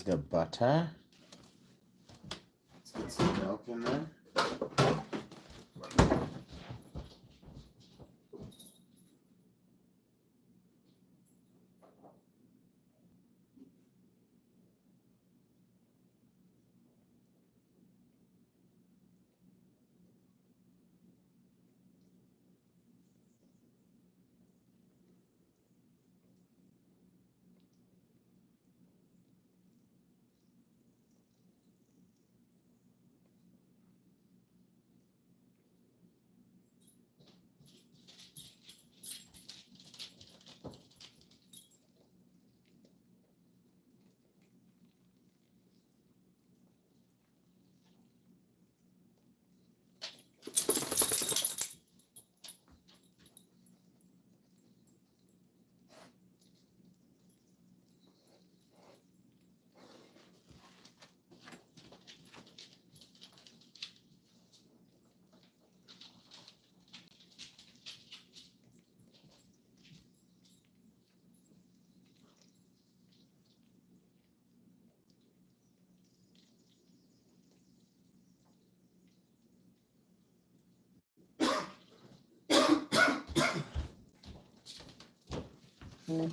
the butter. Let's get some milk in there.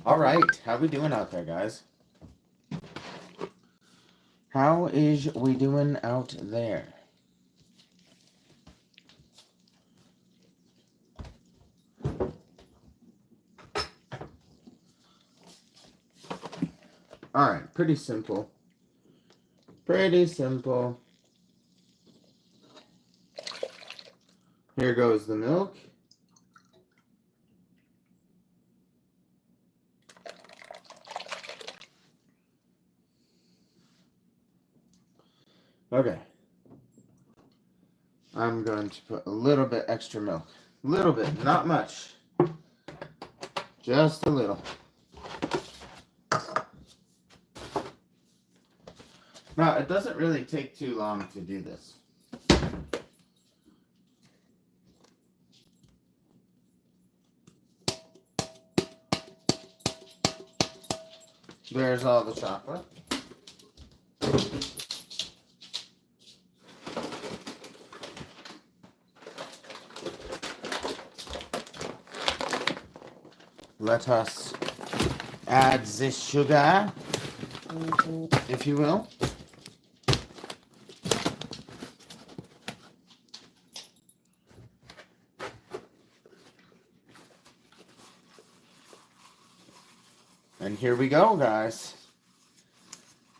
All right, how we doing out there, guys? How is we doing out there? All right, pretty simple. Pretty simple. Here goes the milk. Okay. I'm going to put a little bit extra milk. A little bit, not much. Just a little. Now, it doesn't really take too long to do this. There's all the chocolate. Let us add the sugar, if you will. And here we go, guys.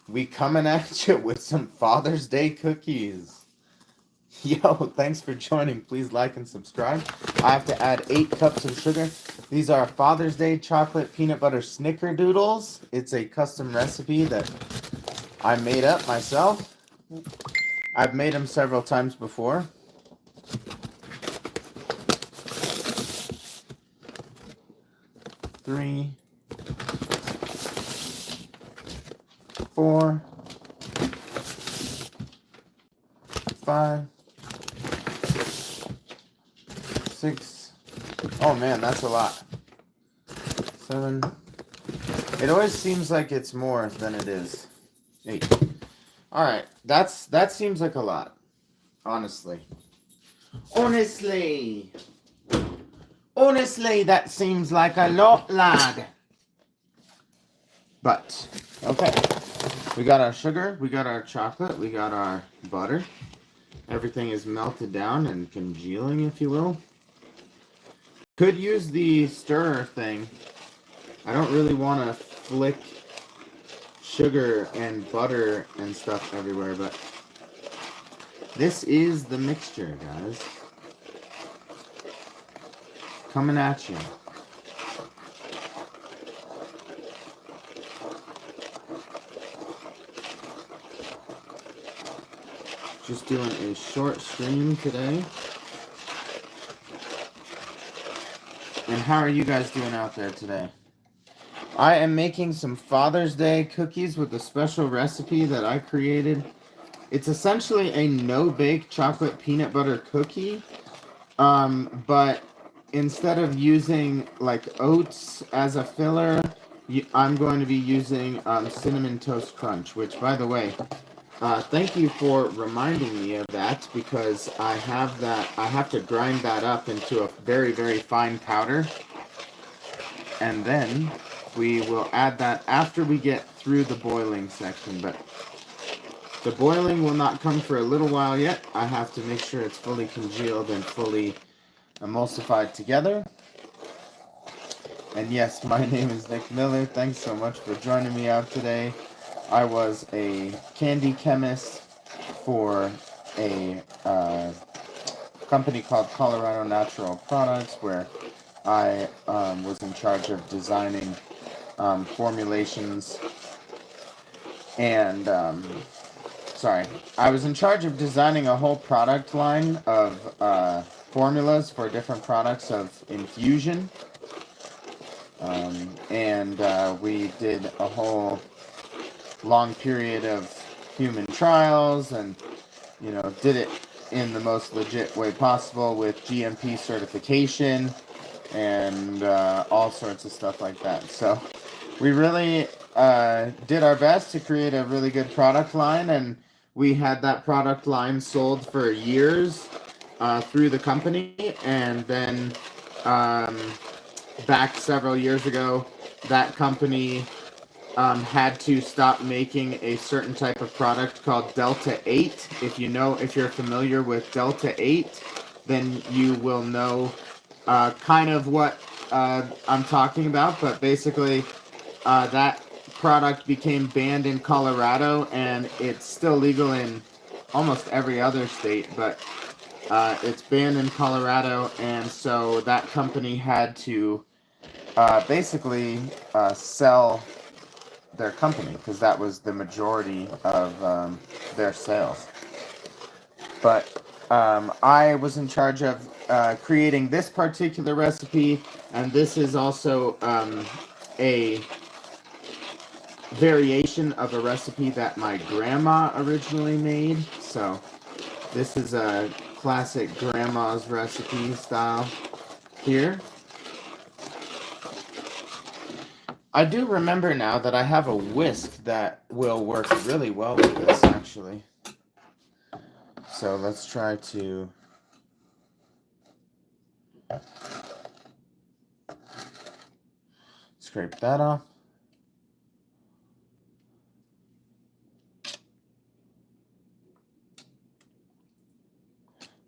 We coming at you with some Father's Day cookies. Yo, thanks for joining. Please like and subscribe. I have to add 8 cups of sugar. These are Father's Day chocolate peanut butter snickerdoodles. It's a custom recipe that I made up myself. I've made them several times before. Three, 4, 5, 6. Oh man, that's a lot. 7. It always seems like it's more than it is. 8. All right, that seems like a lot. Honestly, that seems like a lot, lad. But okay, we got our sugar, we got our chocolate, we got our butter. Everything is melted down and congealing, if you will. Could use the stirrer thing. I don't really want to flick sugar and butter and stuff everywhere, but this is the mixture, guys. Coming at you. Just doing a short stream today. And how are you guys doing out there today? I am making some Father's Day cookies with a special recipe that I created. It's essentially a no-bake chocolate peanut butter cookie. But instead of using like oats as a filler I'm going to be using Cinnamon Toast Crunch, which, by the way, thank you for reminding me of that, because I have to grind that up into a very, very fine powder, and then we will add that after we get through the boiling section. But the boiling will not come for a little while yet. I have to make sure it's fully congealed and fully emulsified together. And yes, my name is Nick Miller. Thanks so much for joining me out today. I was a candy chemist for a company called Colorado Natural Products, where I was in charge of designing formulations and I was in charge of designing a whole product line of formulas for different products of infusion. We did a whole long period of human trials, and did it in the most legit way possible with GMP certification and all sorts of stuff like that. So we really did our best to create a really good product line, and we had that product line sold for years through the company. And then back several years ago, that company had to stop making a certain type of product called Delta 8. If you're familiar with Delta 8, then you will know kind of what I'm talking about. But basically, that product became banned in Colorado, and it's still legal in almost every other state, but it's banned in Colorado, and so that company had to basically sell their company, because that was the majority of their sales. But I was in charge of creating this particular recipe, and this is also a variation of a recipe that my grandma originally made. So this is a classic grandma's recipe style here. I do remember now that I have a whisk that will work really well with this, actually. So let's try to scrape that off.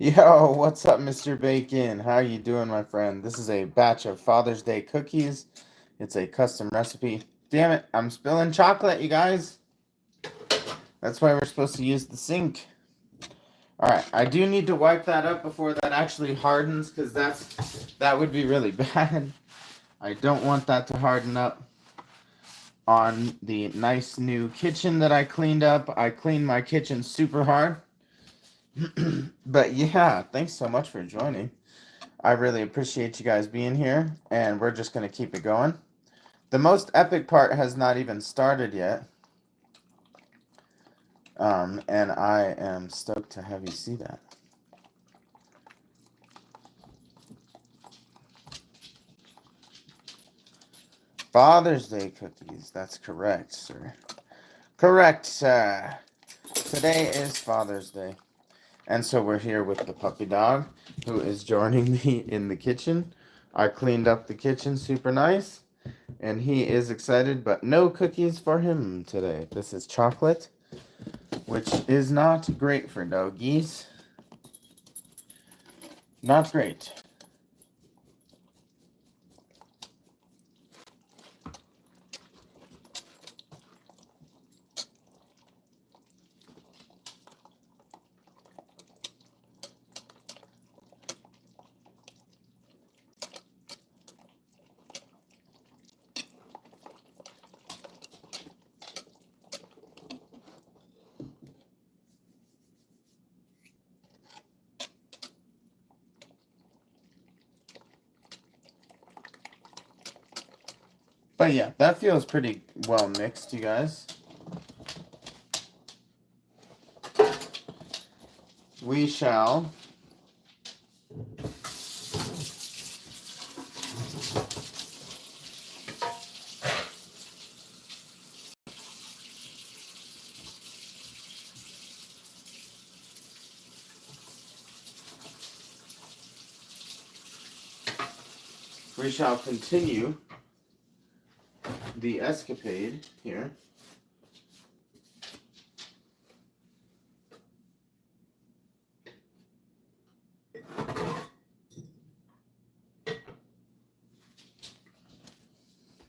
Yo, what's up, Mr. Bacon? How you doing, my friend? This is a batch of Father's Day cookies. It's a custom recipe. Damn it, I'm spilling chocolate, you guys. That's why we're supposed to use the sink. Alright, I do need to wipe that up before that actually hardens, because that would be really bad. I don't want that to harden up on the nice new kitchen that I cleaned up. I cleaned my kitchen super hard. But yeah, thanks so much for joining. I really appreciate you guys being here, and we're just going to keep it going. The most epic part has not even started yet. And I am stoked to have you see that. Father's Day cookies. That's correct, sir. Correct, sir. Today is Father's Day. And so we're here with the puppy dog, who is joining me in the kitchen. I cleaned up the kitchen super nice, and he is excited, but no cookies for him today. This is chocolate, which is not great for doggies. Not great. But yeah, that feels pretty well mixed, you guys. We shall we shall continue the escapade here.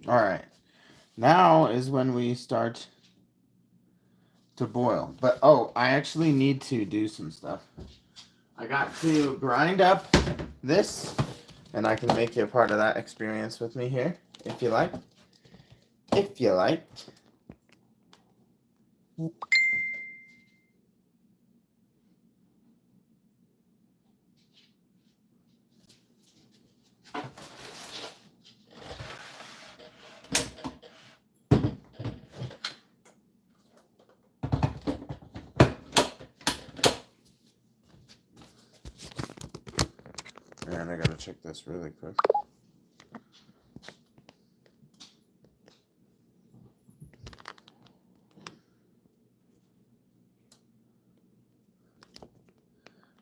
All right. Now is when we start to boil. But, oh, I actually need to do some stuff. I got to grind up this, and I can make you a part of that experience with me here, if you like. If you like. And I gotta check this really quick.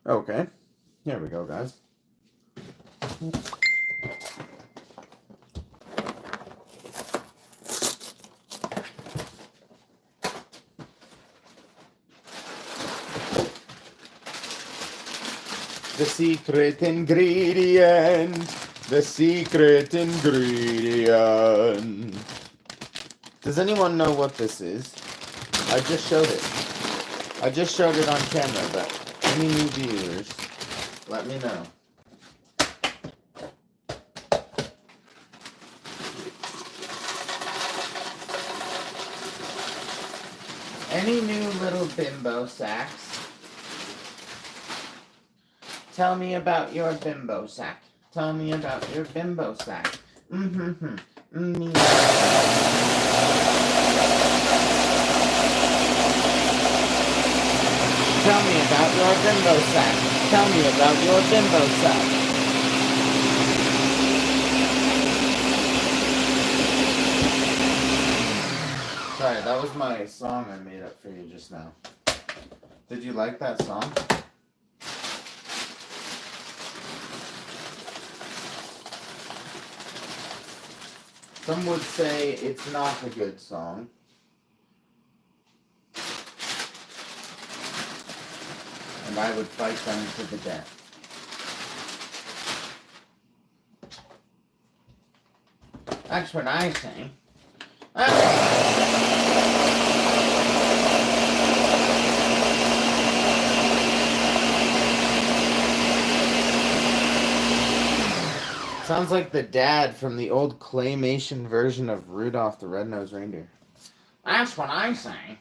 Okay, here we go, guys. The secret ingredient. The secret ingredient. Does anyone know what this is? I just showed it. I just showed it on camera, but any new viewers, let me know. Any new little bimbo sacks? Tell me about your bimbo sack. Tell me about your bimbo sack. Mm-hmm. Mm-hmm. Tell me about your bimbo sack. Tell me about your bimbo sack. Sorry, that was my song I made up for you just now. Did you like that song? Some would say it's not a good song. And I would fight them to the death. That's what I say. Sounds like the dad from the old claymation version of Rudolph the Red-Nosed Reindeer. That's what I say.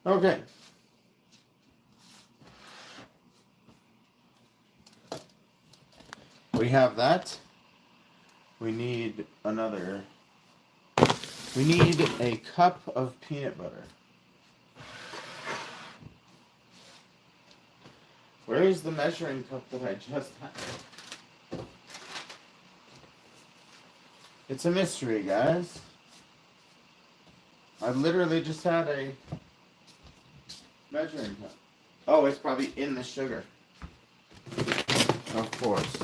Okay. We have that. We need another. We need a cup of peanut butter. Where is the measuring cup that I just had? It's a mystery, guys. I literally just had a measuring cup. Oh, it's probably in the sugar. Of course.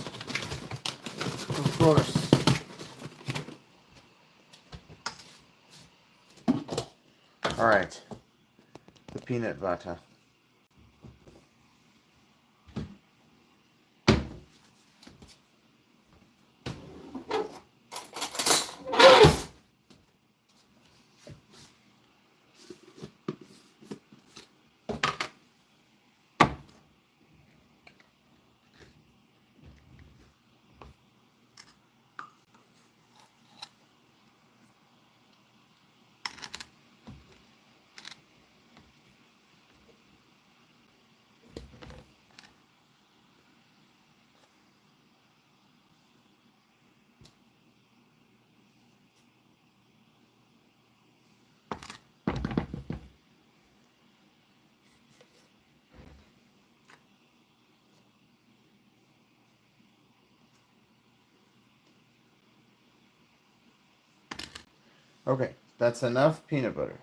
Of course. Alright. The peanut butter. Okay, that's enough peanut butter.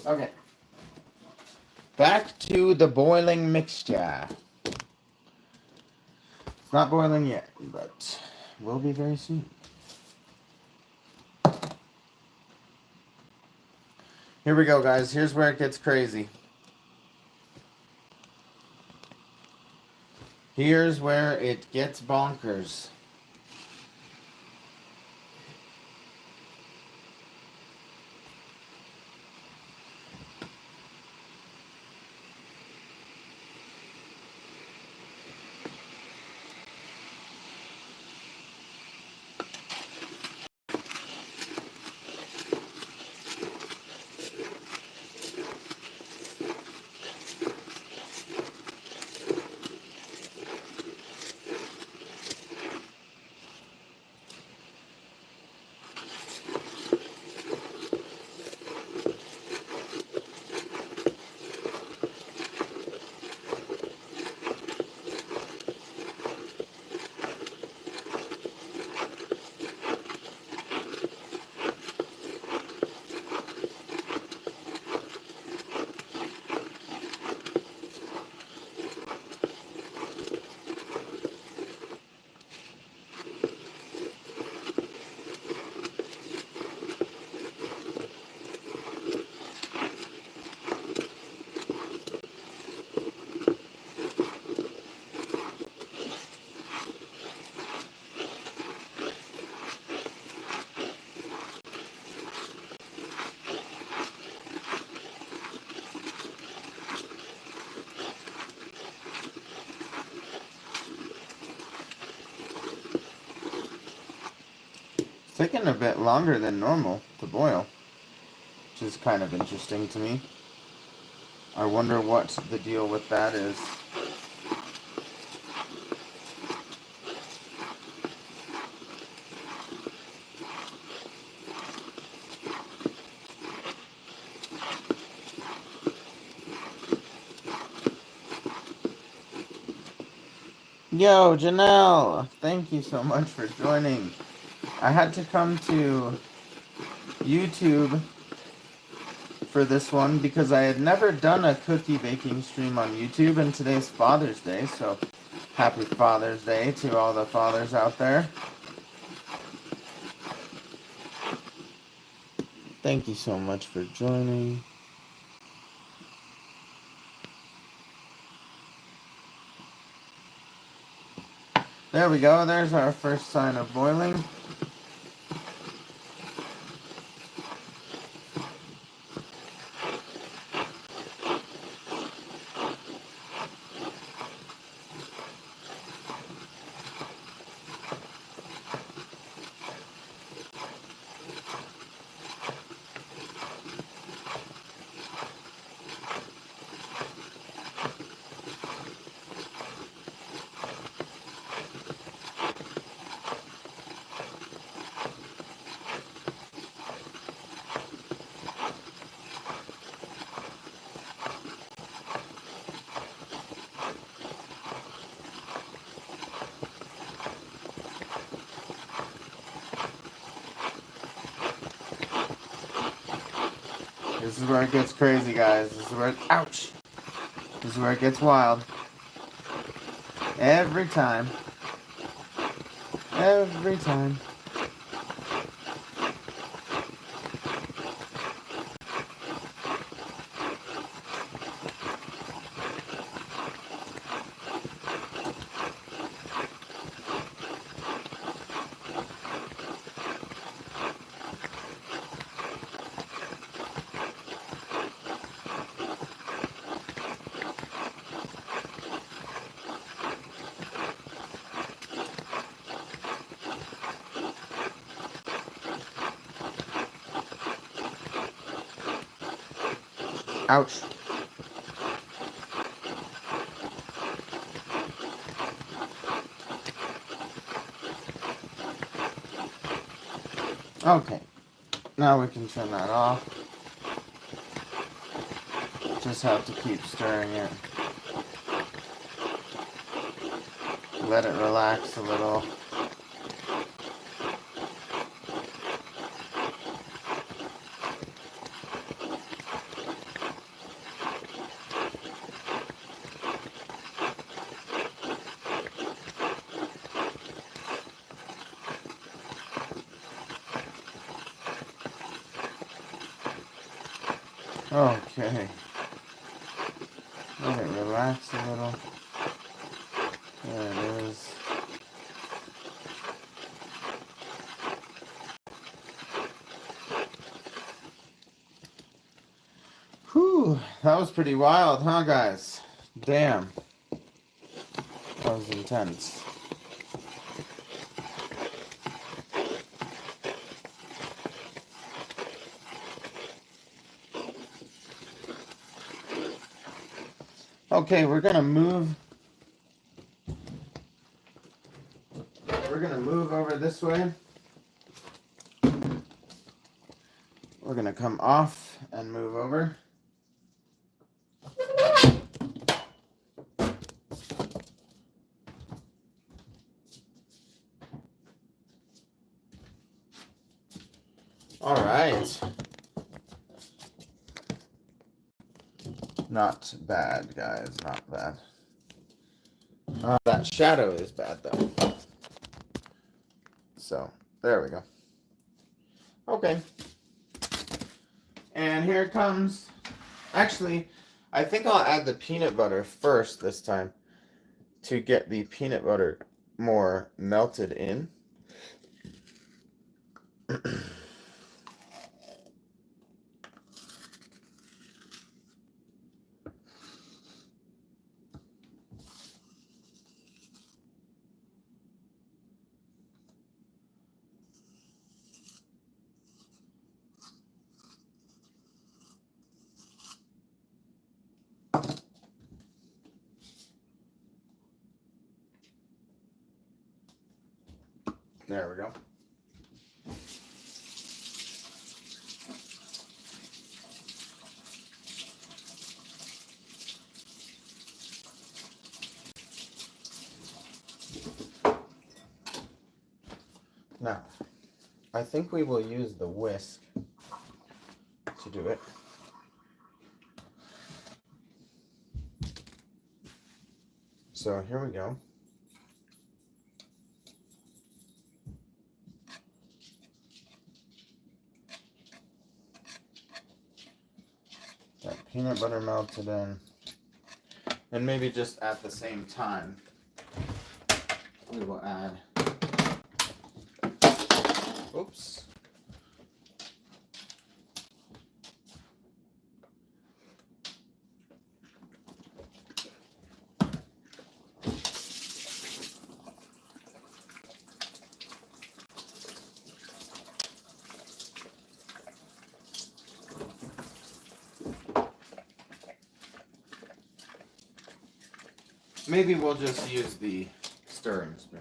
Okay. Back to the boiling mixture. It's not boiling yet, but will be very soon. Here we go, guys. Here's where it gets crazy. Here's where it gets bonkers. It's taking a bit longer than normal to boil, which is kind of interesting to me. I wonder what the deal with that is. Yo, Janelle! Thank you so much for joining. I had to come to YouTube for this one because I had never done a cookie baking stream on YouTube, and today's Father's Day, so happy Father's Day to all the fathers out there. Thank you so much for joining. There we go, there's our first sign of boiling. This is where it gets crazy, guys. This is where it, ouch! This is where it gets wild. Every time. Every time. Ouch. Okay, now we can turn that off. Just have to keep stirring it. Let it relax a little. Okay. Let it relax a little. There it is. Whew, that was pretty wild, huh, guys? Damn. That was intense. Okay, we're gonna move over this way. We're gonna come off and move over. All right. Not bad, guys, not bad. That shadow is bad, though. So, there we go. Okay. And here comes... Actually, I think I'll add the peanut butter first this time to get the peanut butter more melted in. There we go. Now, I think we will use the whisk to do it. So here we go. That peanut butter melted in. And maybe just at the same time, we will add, oops. Maybe we'll just use the stirring spoon.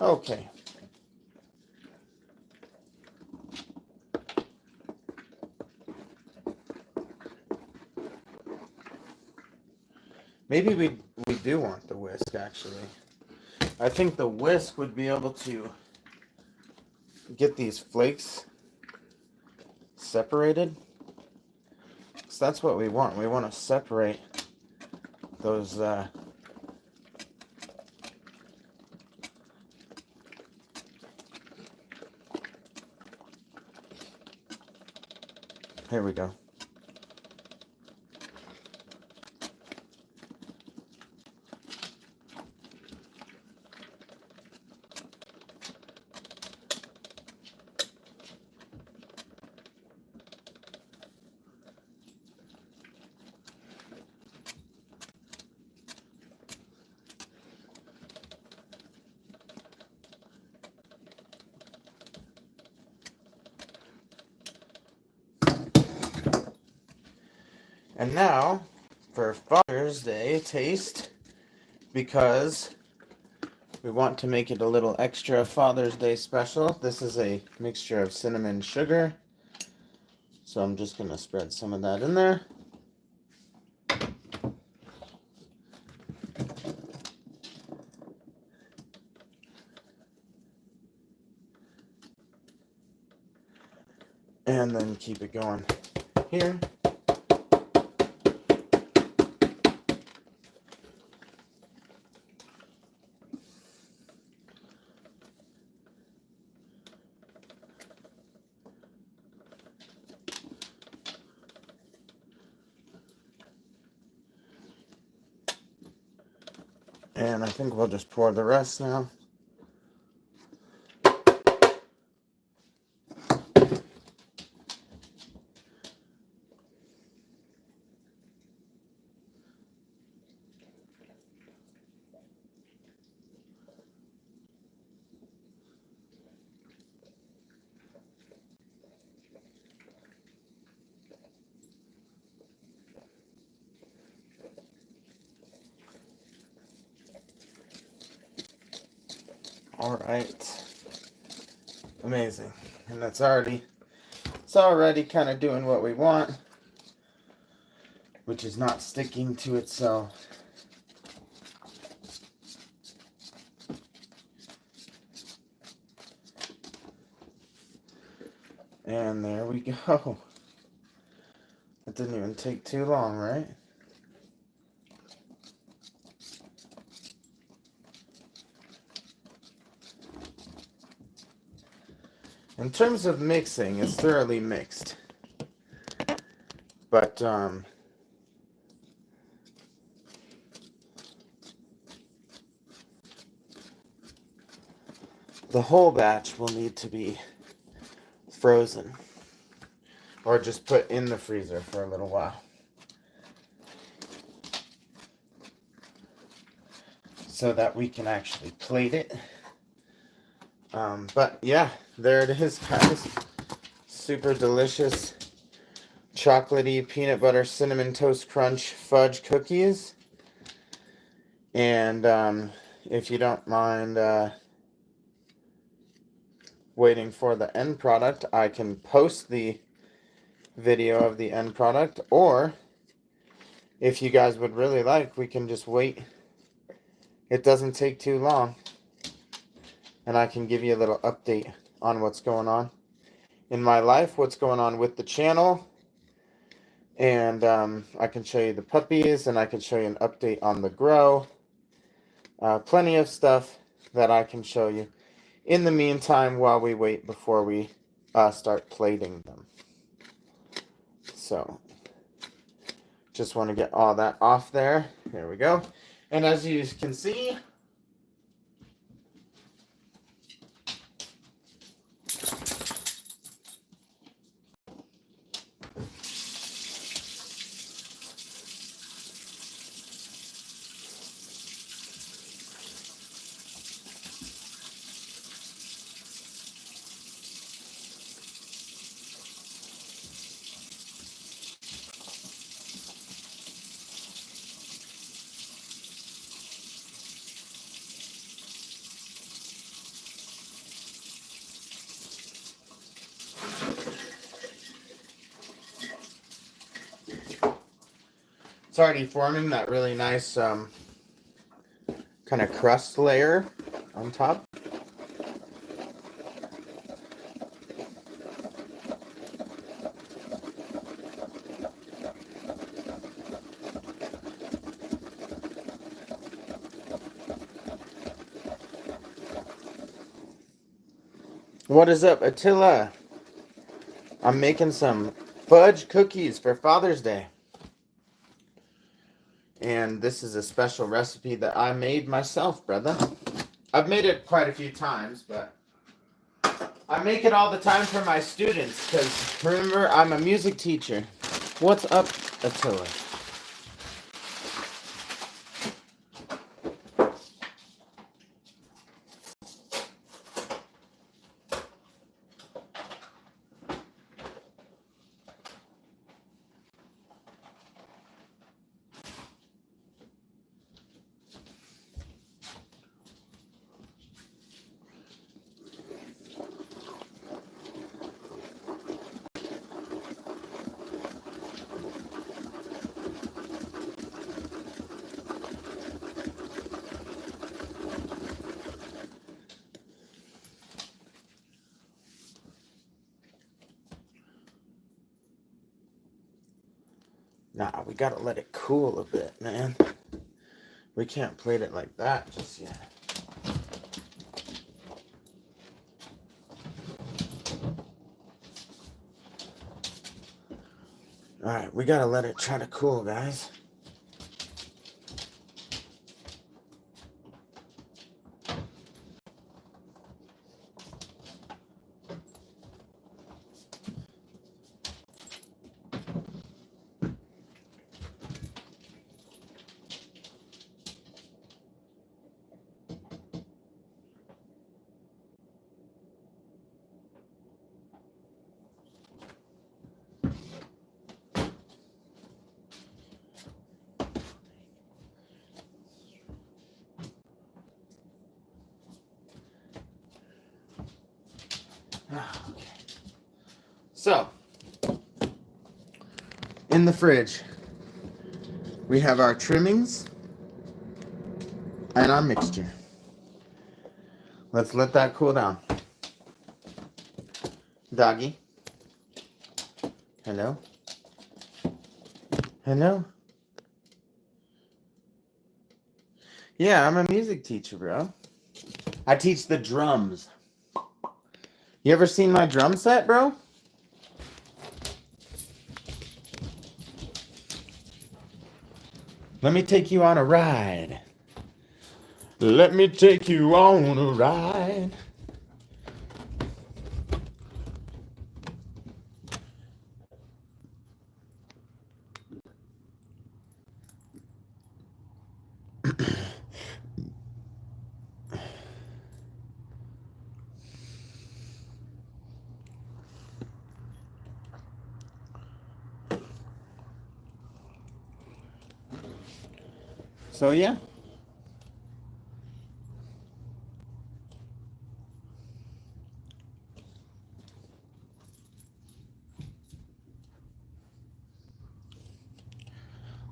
Okay. Maybe we do want the whisk, actually. I think the whisk would be able to get these flakes separated. So that's what we want. We want to separate those here we go. And now, for Father's Day taste, because we want to make it a little extra Father's Day special, this is a mixture of cinnamon sugar. So I'm just going to spread some of that in there. And then keep it going here. And I think we'll just pour the rest now. All right. Amazing. And it's already kind of doing what we want, which is not sticking to itself. And there we go. It didn't even take too long, right? In terms of mixing, it's thoroughly mixed. But, the whole batch will need to be frozen. Or just put in the freezer for a little while. So that we can actually plate it. But yeah, there it is, guys. Super delicious chocolatey peanut butter cinnamon toast crunch fudge cookies. And if you don't mind waiting for the end product, I can post the video of the end product, or if you guys would really like, we can just wait. It doesn't take too long, and I can give you a little update on what's going on in my life, what's going on with the channel, and I can show you the puppies, and I can show you an update on the grow. Plenty of stuff that I can show you in the meantime while we wait before we start plating them. So, just want to get all that off there. There we go. And as you can see, it's already forming that really nice kind of crust layer on top. What is up, Attila? I'm making some fudge cookies for Father's Day. And this is a special recipe that I made myself, brother. I've made it quite a few times, but I make it all the time for my students, because remember, I'm a music teacher. What's up, Attila? Nah, we gotta let it cool a bit, man. We can't plate it like that just yet. Alright, we gotta let it try to cool, guys. Okay. So, in the fridge, we have our trimmings and our mixture. Let's let that cool down. Doggy. Hello? Hello? Yeah, I'm a music teacher, bro. I teach the drums. You ever seen my drum set, bro? Let me take you on a ride. Let me take you on a ride. So yeah.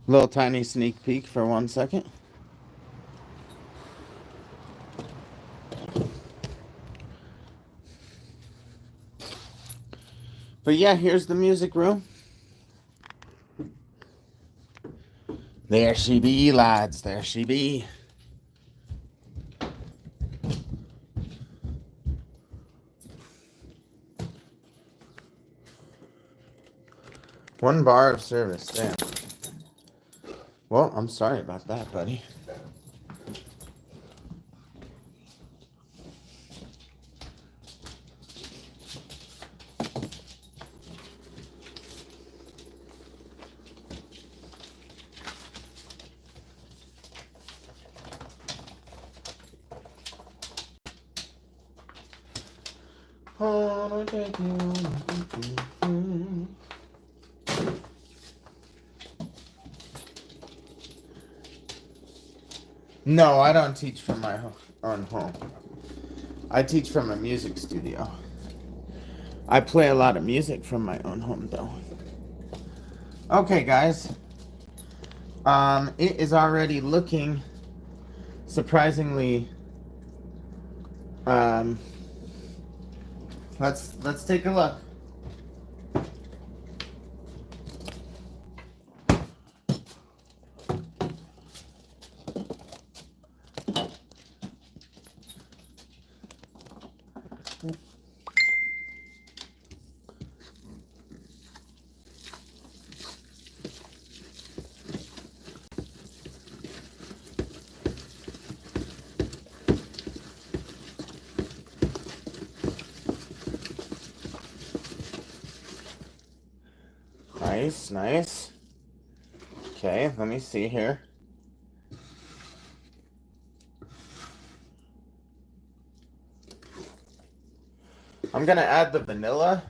Little tiny sneak peek for 1 second. But yeah, here's the music room. There she be, lads. There she be. One bar of service. Damn. Well, I'm sorry about that, buddy. No, I don't teach from my own home. I teach from a music studio. I play a lot of music from my own home, though. Okay, guys. It is already looking surprisingly. Let's take a look. Nice, nice. Okay, let me see here. I'm gonna add the vanilla.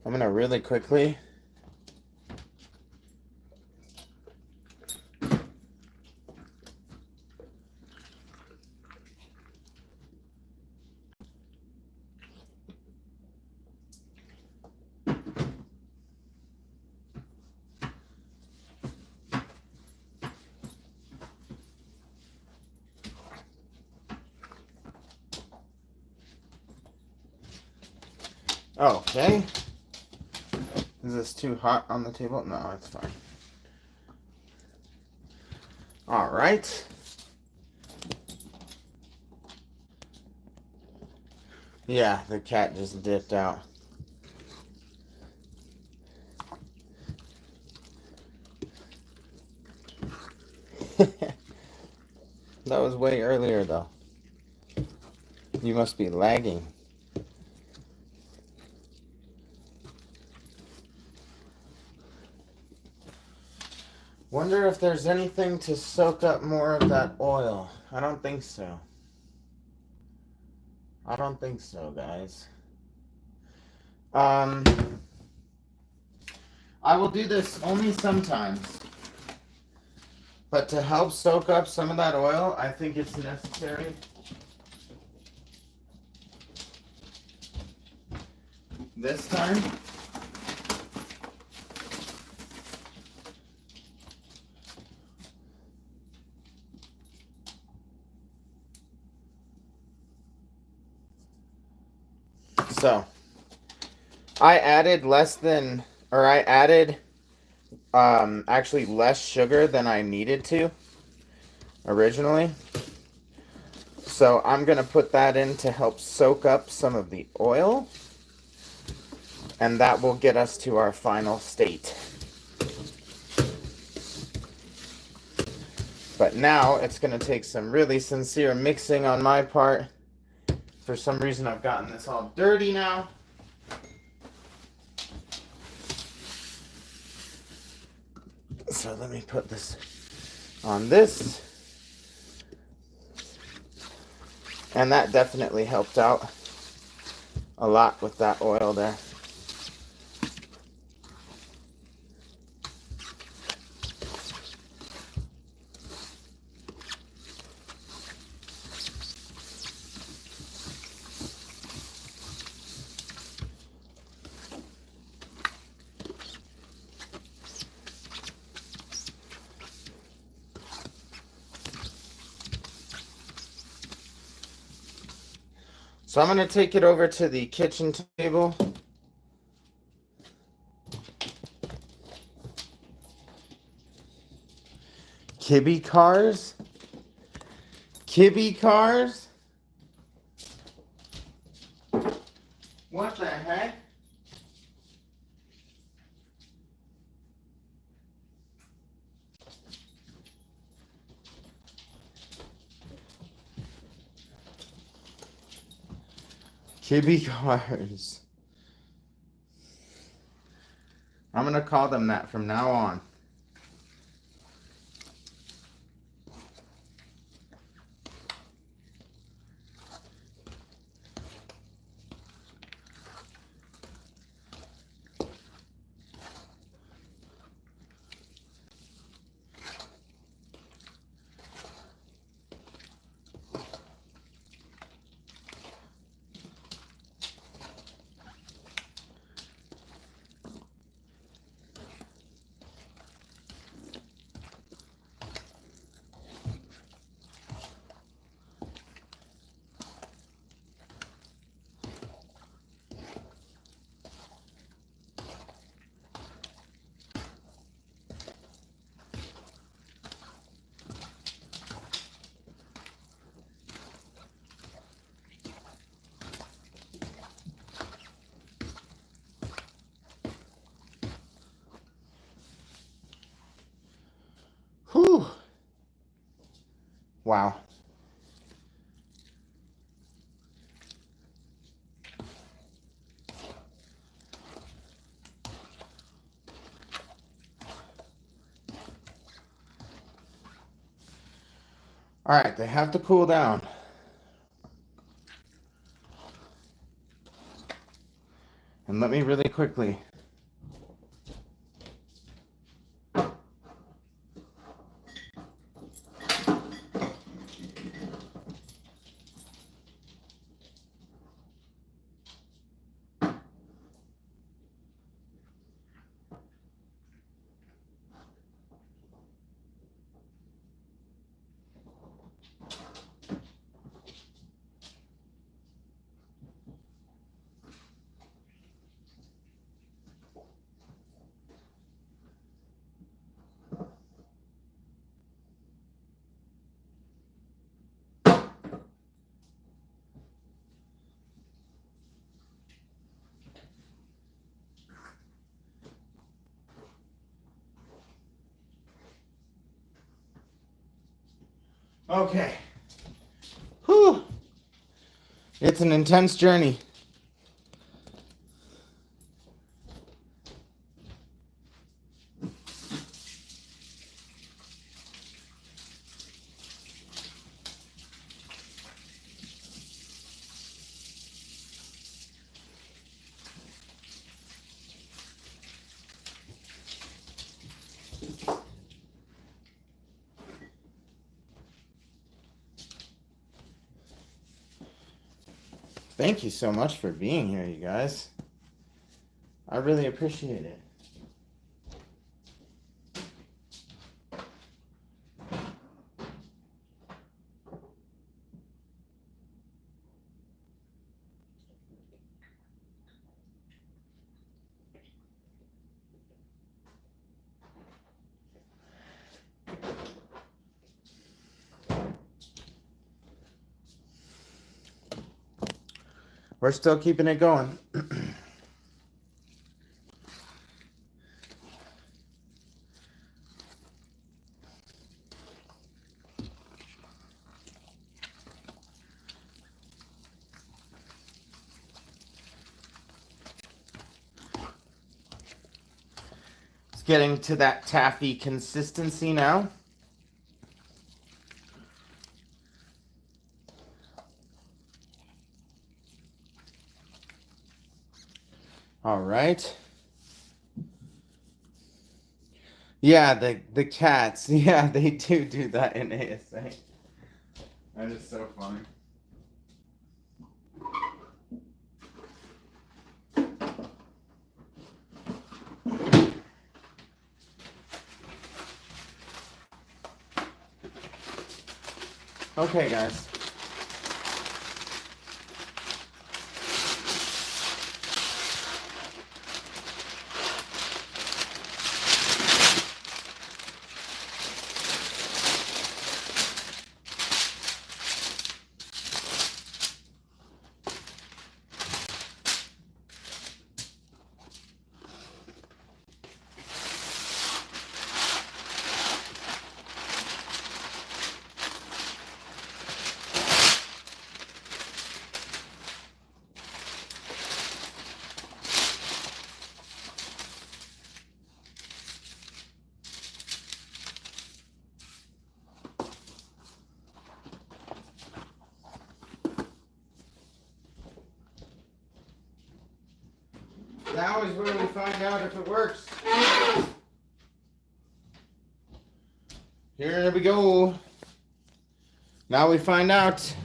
I'm going to really quickly okay. Is this too hot on the table? No, it's fine. All right. Yeah, the cat just dipped out. That was way earlier, though. You must be lagging. Wonder if there's anything to soak up more of that oil. I don't think so. I don't think so, guys. I will do this only sometimes. But to help soak up some of that oil, I think it's necessary this time. So, I added actually less sugar than I needed to originally. So I'm going to put that in to help soak up some of the oil. And that will get us to our final state. But now it's going to take some really sincere mixing on my part. For some reason I've gotten this all dirty now. So let me put this on this. And that definitely helped out a lot with that oil there. So I'm going to take it over to the kitchen table. Kibbe cars? Kibbe cars? What the heck? Kibbe cars. I'm going to call them that from now on. Whew. Wow. All right, they have to cool down. And And let me really quickly. Okay. Whew. It's an intense journey. Thank you so much for being here, you guys. I really appreciate it. We're still keeping it going. It's getting to that taffy consistency now. All right. Yeah, the cats. Yeah, they do that in ASA. That is so funny. Okay, guys. Now is where we find out if it works. Here we go. Now we find out.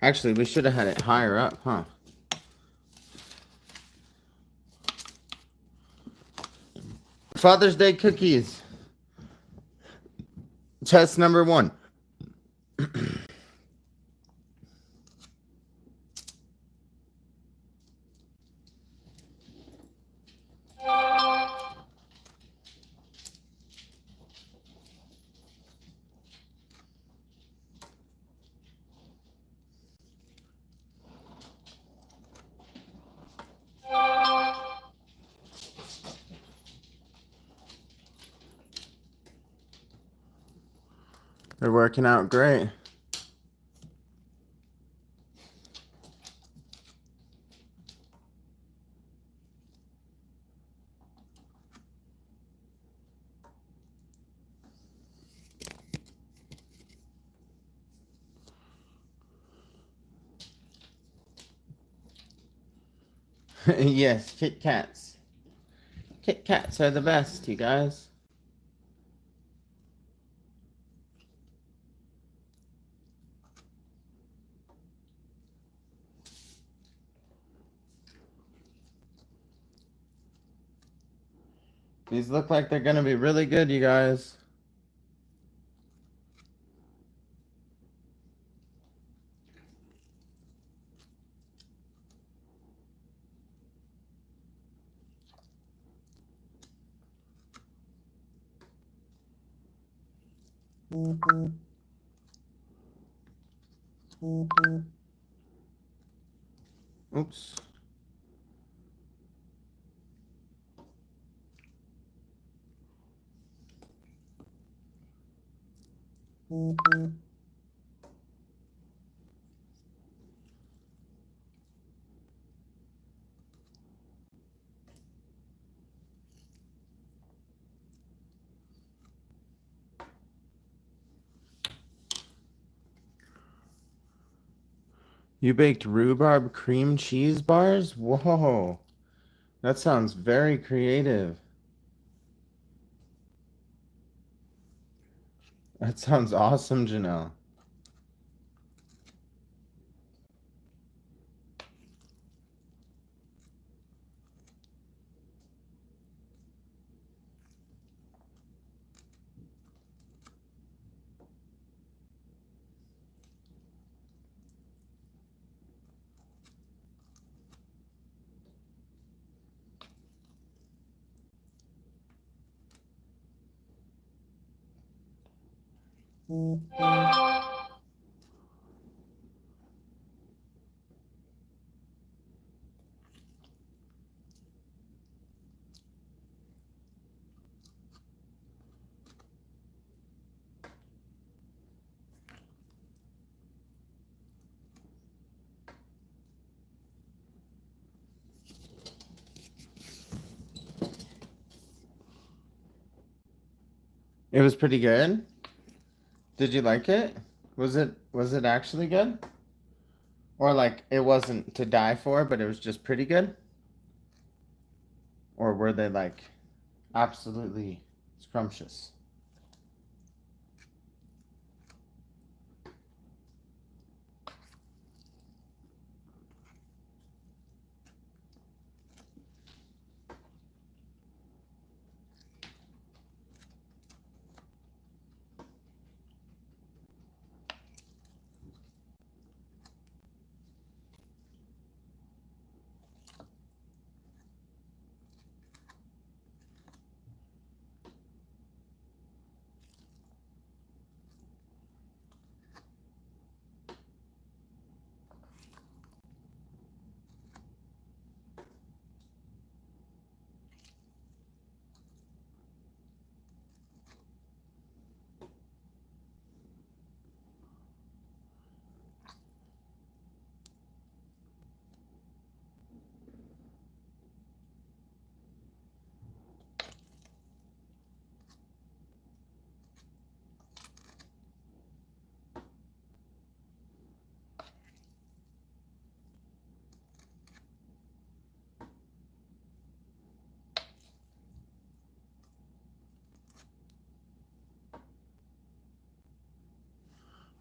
Actually, we should have had it higher up, huh? Father's Day cookies. Test number 1. They're working out great. Yes, Kit Kats. Kit Kats are the best, you guys. These look like they're gonna be really good, you guys. Oops. You baked rhubarb cream cheese bars? Whoa. That sounds very creative. That sounds awesome, Janelle. It was pretty good. Did you like it? Was it actually good? Or like it wasn't to die for, but it was just pretty good? Or were they like absolutely scrumptious?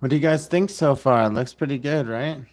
What do you guys think so far? It looks pretty good, right?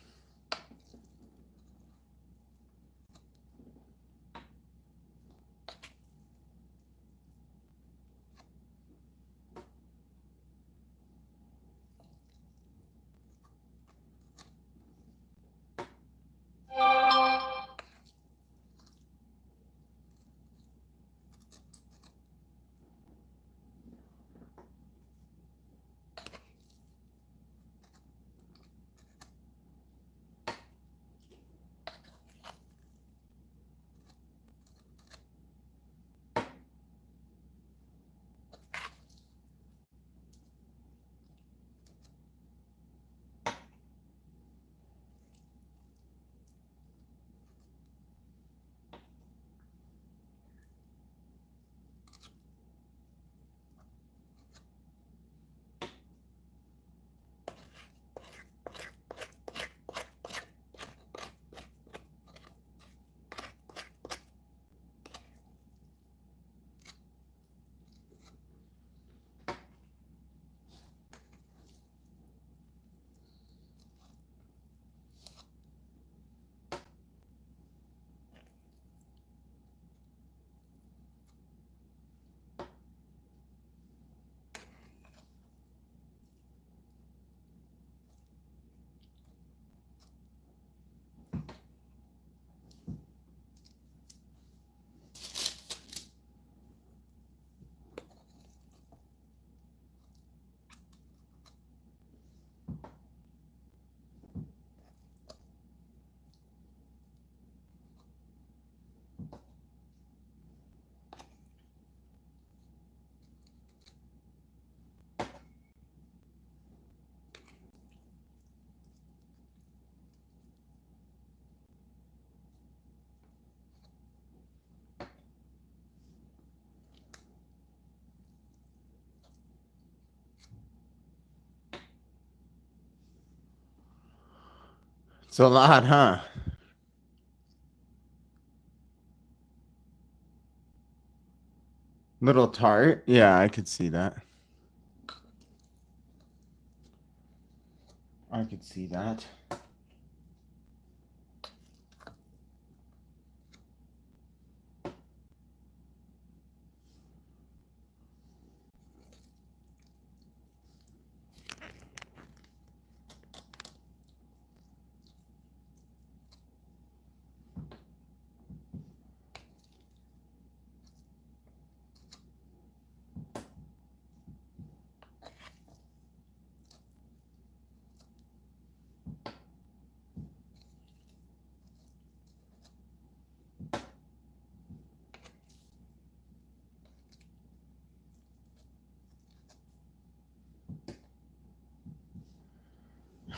It's a lot, huh? Little tart? Yeah, I could see that. I could see that.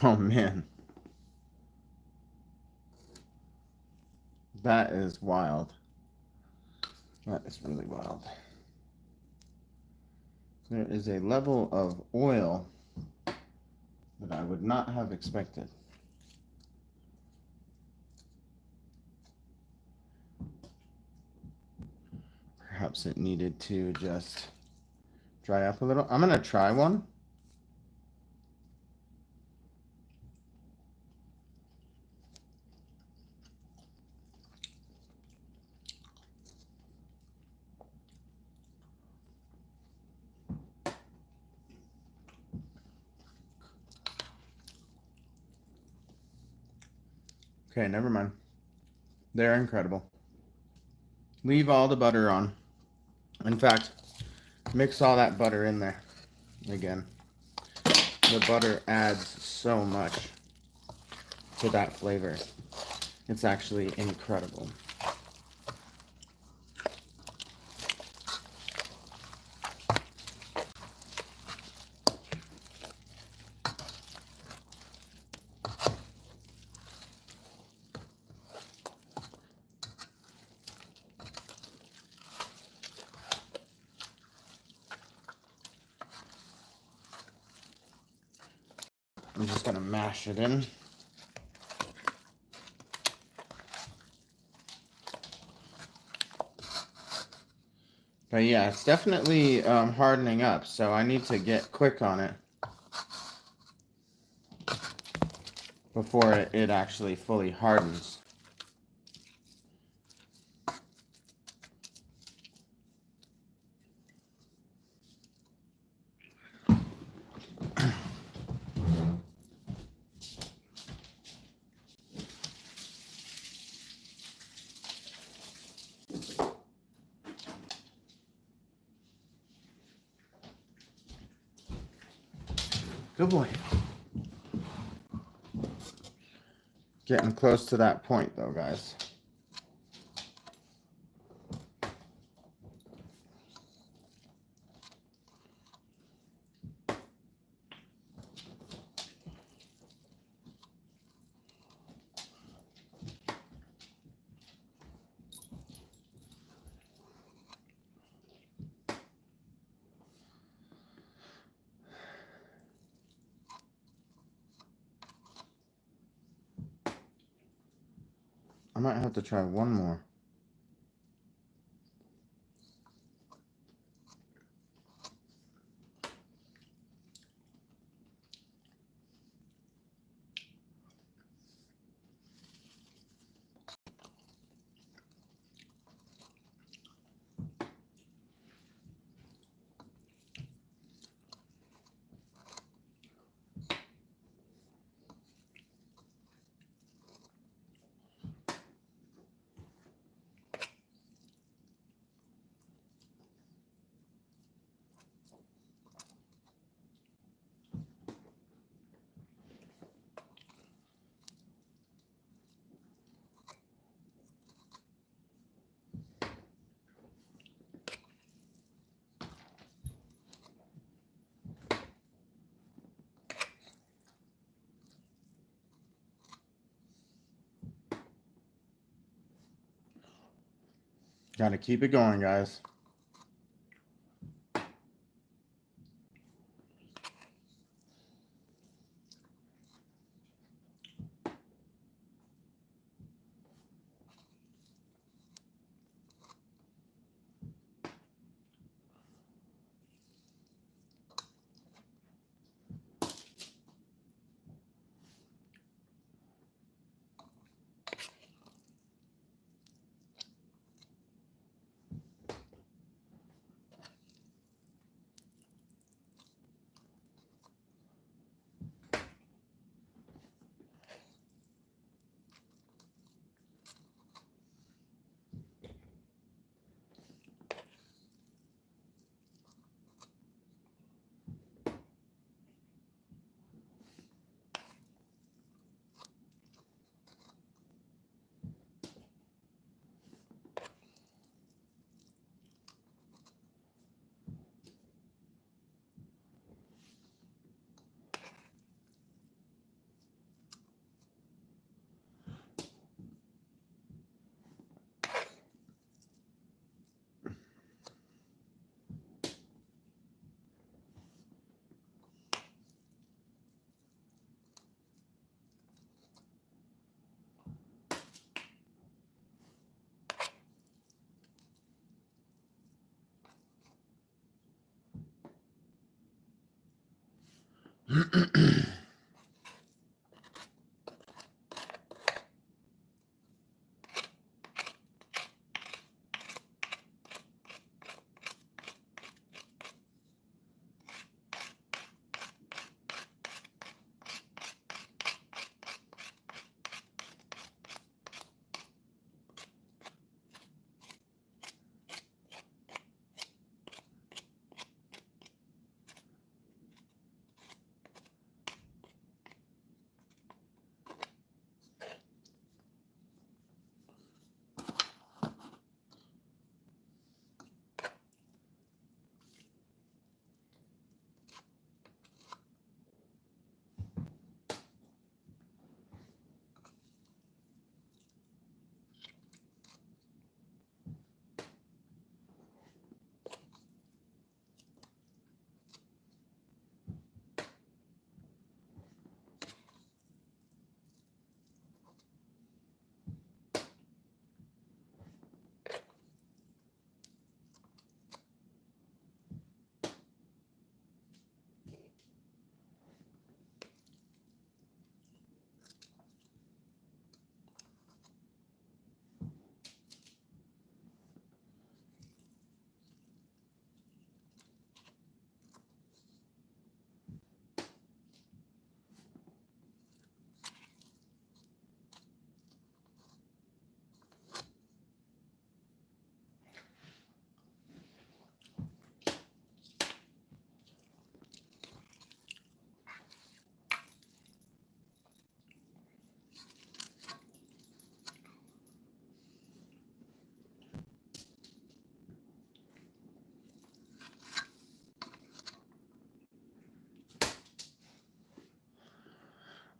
Oh man. That is wild. That is really wild. There is a level of oil that I would not have expected. Perhaps it needed to just dry up a little. I'm going to try one. Okay, never mind. They're incredible. Leave all the butter on. In fact, mix all that butter in there again. The butter adds so much to that flavor. It's actually incredible. I'm just going to mash it in. But yeah, it's definitely hardening up, so I need to get quick on it before it actually fully hardens. Good boy. Getting close to that point though, guys. I might have to try one more. Gotta keep it going, guys.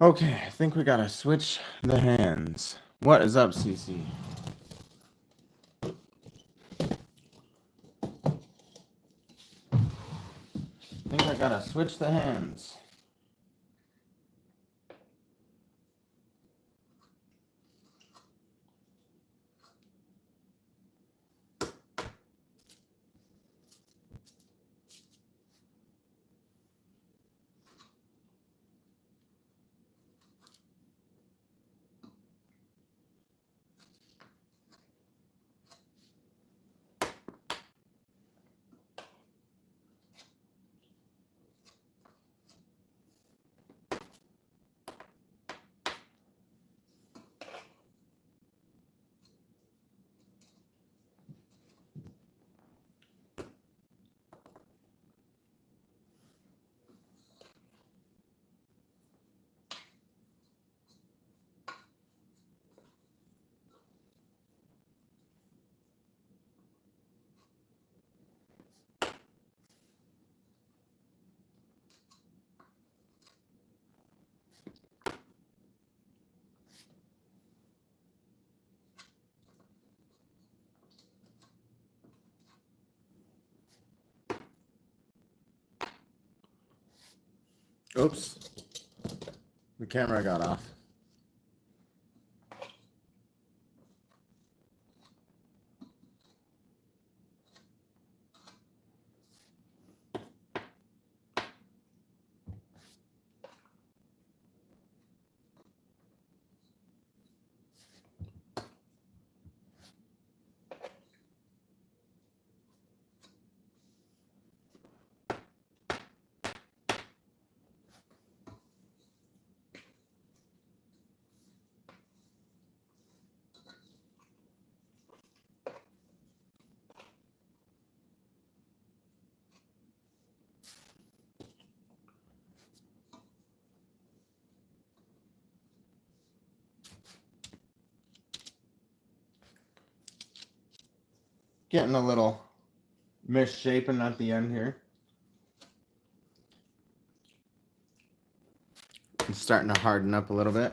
Okay, I think we gotta switch the hands. What is up, Cece? I think I gotta switch the hands. Oops. The camera got off. Getting a little misshapen at the end here. It's starting to harden up a little bit.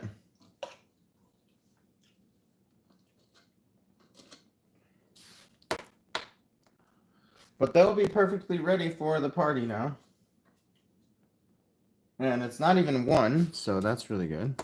But they'll be perfectly ready for the party now. And it's not even one, so that's really good.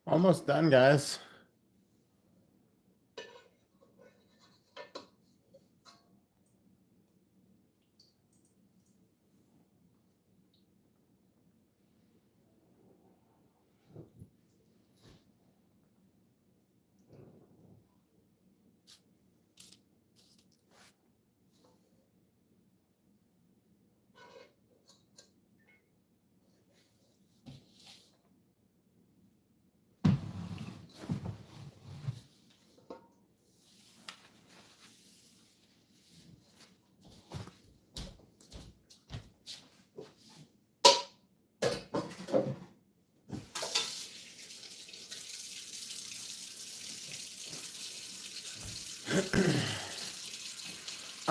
Almost done, guys.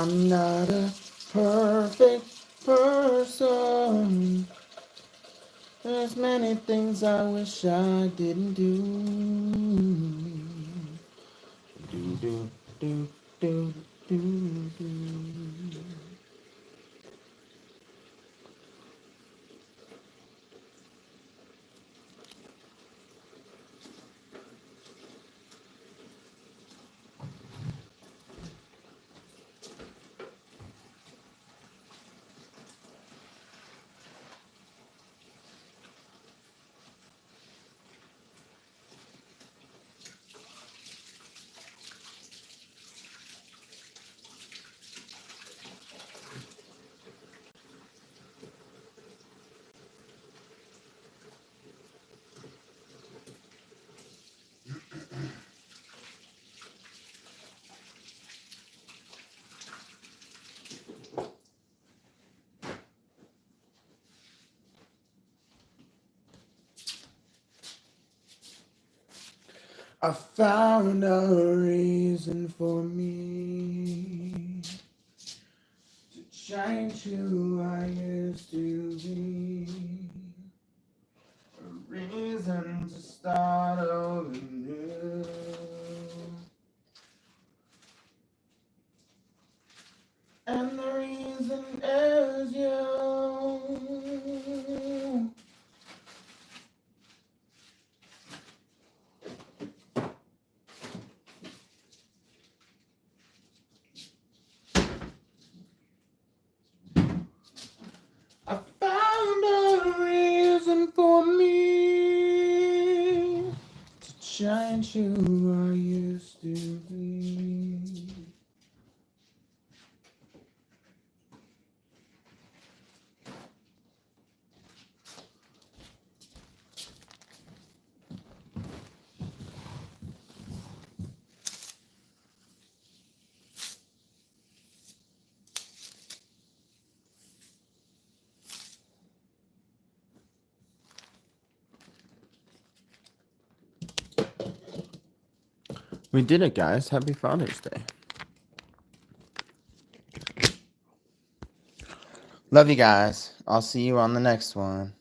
I'm not a perfect person. There's many things I wish I didn't do. Do, do, do, do, do, do. I found a reason for me to change who I used to be. A reason to start over new. And the reason is you. I found a reason for me to change who I used to be. We did it, guys. Happy Father's Day. Love you guys. I'll see you on the next one.